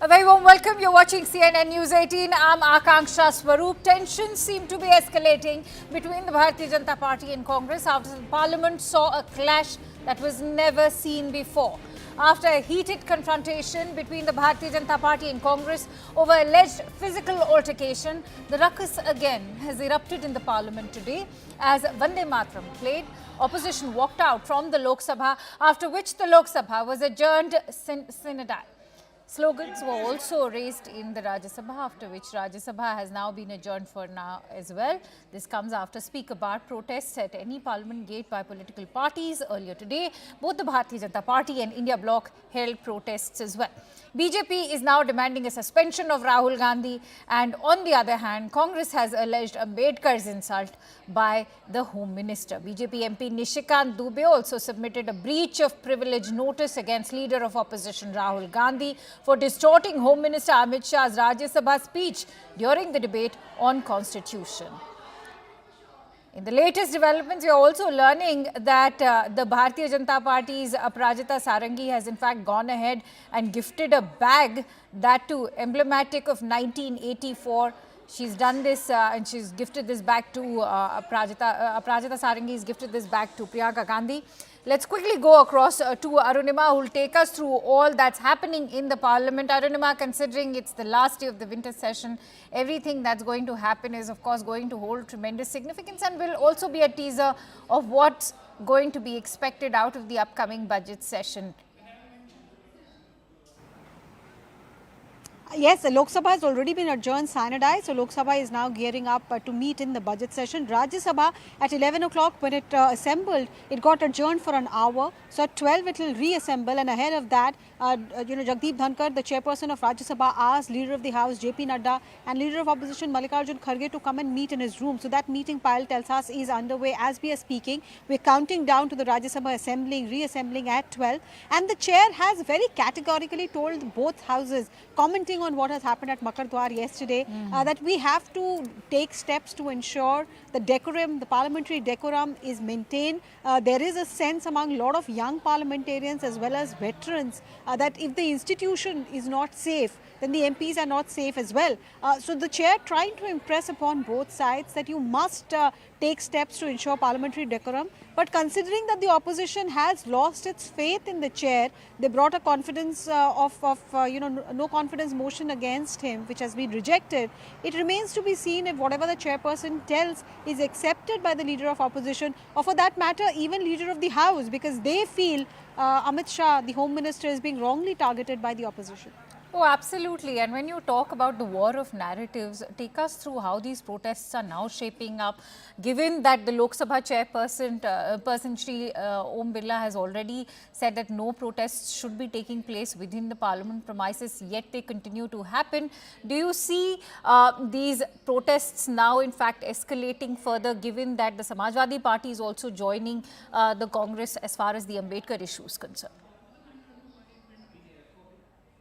A very warm welcome. You're watching CNN News 18. I'm Akanksha Swaroop. Tensions seem to be escalating between the Bharatiya Janata Party and Congress after the Parliament saw a clash that was never seen before. After a heated confrontation between the Bharatiya Janata Party and Congress over alleged physical altercation, the ruckus again has erupted in the Parliament today as Vande Mataram played. Opposition walked out from the Lok Sabha, after which the Lok Sabha was adjourned sine die. Slogans were also raised in the Rajya Sabha, after which Rajya Sabha has now been adjourned for now as well. This comes after Speaker barred protests at any parliament gate by political parties. Earlier today, both the Bharatiya Janata Party and India Bloc held protests as well. BJP is now demanding a suspension of Rahul Gandhi, and on the other hand, Congress has alleged Ambedkar's insult by the Home Minister. BJP MP Nishikant Dubey also submitted a breach of privilege notice against Leader of Opposition Rahul Gandhi for distorting Home Minister Amit Shah's Rajya Sabha speech during the debate on Constitution. In the latest developments, we are also learning that the Bharatiya Janata Party's Aparajita Sarangi has in fact gone ahead and gifted a bag, that too emblematic of 1984. She's done this and she's gifted this back to Aparajita Sarangi has gifted this back to Priyanka Gandhi. Let's quickly go across to Arunima, who will take us through all that's happening in the Parliament. Arunima, considering it's the last day of the winter session, everything that's going to happen is of course going to hold tremendous significance and will also be a teaser of what's going to be expected out of the upcoming budget session. Yes, the Lok Sabha has already been adjourned sine die, so Lok Sabha is now gearing up to meet in the budget session. Rajya Sabha at 11 o'clock when it assembled, it got adjourned for an hour. So at 12 it will reassemble, and ahead of that, Jagdeep Dhankar, the chairperson of Rajya Sabha, asked Leader of the House JP Nadda and Leader of Opposition Mallikarjun Kharge to come and meet in his room. So that meeting, Payal tells us, is underway as we are speaking. We're counting down to the Rajya Sabha reassembling at 12, and the chair has very categorically told both houses, commenting on what has happened at Makar Dwar yesterday, that we have to take steps to ensure the decorum, the parliamentary decorum is maintained. There is a sense among a lot of young parliamentarians as well as veterans that if the institution is not safe, then the MPs are not safe as well. So the chair trying to impress upon both sides that you must take steps to ensure parliamentary decorum. But considering that the opposition has lost its faith in the chair, they brought a confidence no confidence motion against him, which has been rejected. It remains to be seen if whatever the chairperson tells is accepted by the Leader of Opposition, or for that matter, even Leader of the House, because they feel Amit Shah, the Home Minister, is being wrongly targeted by the opposition. Oh, absolutely. And when you talk about the war of narratives, take us through how these protests are now shaping up, given that the Lok Sabha chairperson, Shri Om Birla, has already said that no protests should be taking place within the Parliament premises, yet they continue to happen. Do you see these protests now in fact escalating further, given that the Samajwadi Party is also joining the Congress as far as the Ambedkar issue is concerned?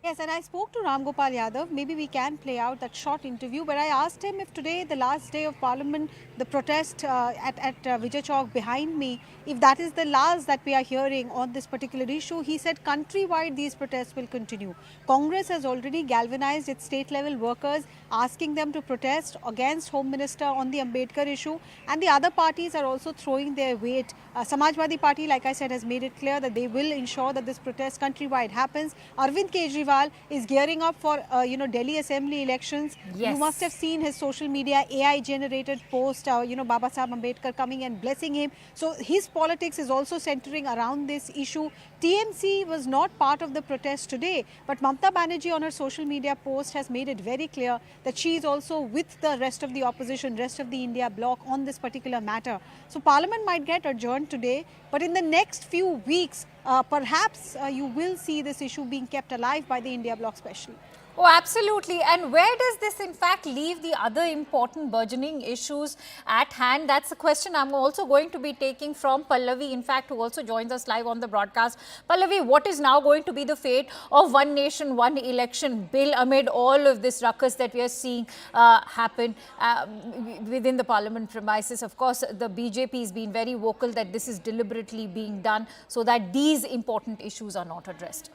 Yes, and I spoke to Ram Gopal Yadav. Maybe we can play out that short interview, but I asked him if today, the last day of Parliament, the protest at Vijay Chowk behind me, if that is the last that we are hearing on this particular issue. He said countrywide these protests will continue. Congress has already galvanized its state level workers, asking them to protest against Home Minister on the Ambedkar issue, and the other parties are also throwing their weight. Samajwadi Party, like I said, has made it clear that they will ensure that this protest countrywide happens. Arvind Kejriwal is gearing up for Delhi Assembly elections. Yes. You must have seen his social media AI generated post, Baba Saheb Ambedkar coming and blessing him. So his politics is also centering around this issue. TMC was not part of the protest today, but Mamata Banerjee on her social media post has made it very clear that she is also with the rest of the opposition, rest of the India bloc on this particular matter. So Parliament might get adjourned today, but in the next few weeks, perhaps you will see this issue being kept alive by the India bloc especially. Oh, absolutely. And where does this in fact leave the other important burgeoning issues at hand? That's a question I'm also going to be taking from Pallavi, in fact, who also joins us live on the broadcast. Pallavi, what is now going to be the fate of One Nation, One Election bill amid all of this ruckus that we are seeing happen within the Parliament premises? Of course, the BJP has been very vocal that this is deliberately being done so that these important issues are not addressed.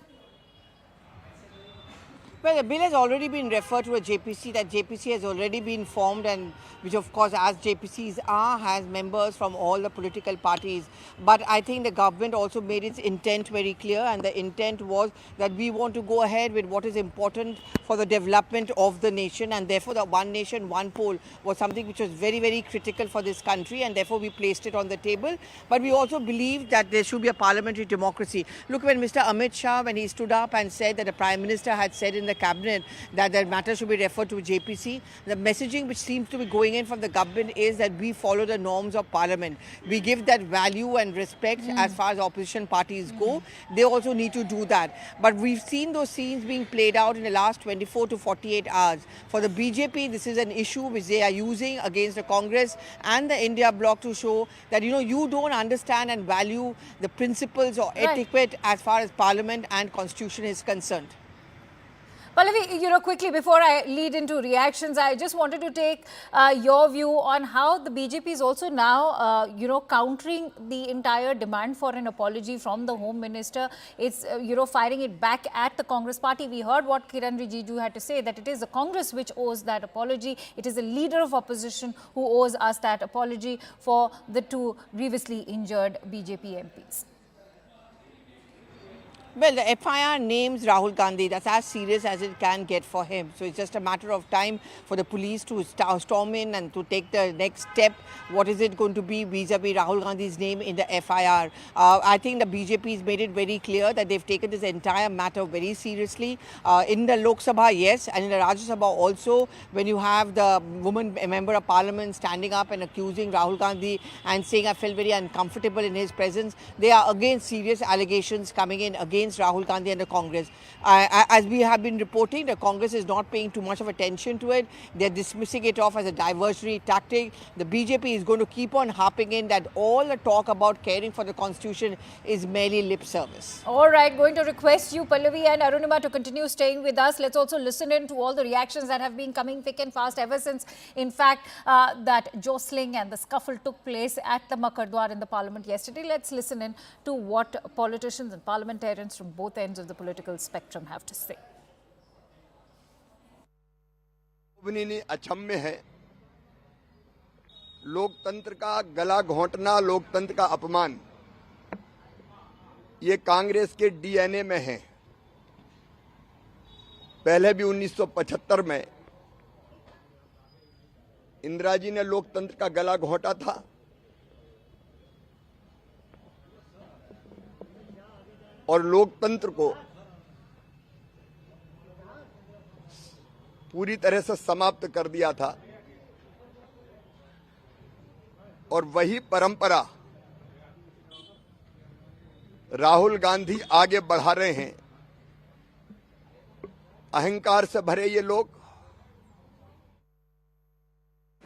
Well, the bill has already been referred to a JPC, that JPC has already been formed, and which of course, as JPCs are, has members from all the political parties. But I think the government also made its intent very clear, and the intent was that we want to go ahead with what is important for the development of the nation, and therefore the one nation, one poll was something which was very, very critical for this country, and therefore we placed it on the table. But we also believe that there should be a parliamentary democracy. Look, when Mr. Amit Shah, when he stood up and said that the Prime Minister had said in the cabinet that the matter should be referred to JPC, the messaging which seems to be going in from the government is that we follow the norms of parliament. We give that value and respect as far as opposition parties go. They also need to do that. But we've seen those scenes being played out in the last 24 to 48 hours. For the BJP, this is an issue which they are using against the Congress and the India bloc to show that, you don't understand and value the principles or etiquette as far as parliament and constitution is concerned. Pallavi, quickly before I lead into reactions, I just wanted to take your view on how the BJP is also now, countering the entire demand for an apology from the Home Minister. It's, firing it back at the Congress party. We heard what Kiran Rijiju had to say, that it is the Congress which owes that apology. It is the leader of opposition who owes us that apology for the two grievously injured BJP MPs. Well, the FIR names Rahul Gandhi. That's as serious as it can get for him. So it's just a matter of time for the police to storm in and to take the next step. What is it going to be vis-a-vis Rahul Gandhi's name in the FIR? I think the BJP has made it very clear that they've taken this entire matter very seriously. In the Lok Sabha, yes, and in the Rajya Sabha also, when you have the woman member of parliament standing up and accusing Rahul Gandhi and saying, I felt very uncomfortable in his presence, they are again serious allegations coming in against Rahul Gandhi and the Congress. As we have been reporting, the Congress is not paying too much of attention to it. They're dismissing it off as a diversionary tactic. The BJP is going to keep on harping in that all the talk about caring for the constitution is merely lip service. All right, going to request you, Pallavi and Arunima, to continue staying with us. Let's also listen in to all the reactions that have been coming thick and fast ever since, in fact, that jostling and the scuffle took place at the Makardwar in the parliament yesterday. Let's listen in to what politicians and parliamentarians from both ends of the political spectrum have to say. अचम्य है, लोकतंत्र का गला घोंटना, लोकतंत्र का अपमान, ये कांग्रेस के DNA में है। पहले भी 1975 में इंदिरा जी ने लोकतंत्र का गला घोंटा था। और लोकतंत्र को पूरी तरह से समाप्त कर दिया था। और वही परंपरा राहुल गांधी आगे बढ़ा रहे हैं। अहंकार से भरे ये लोग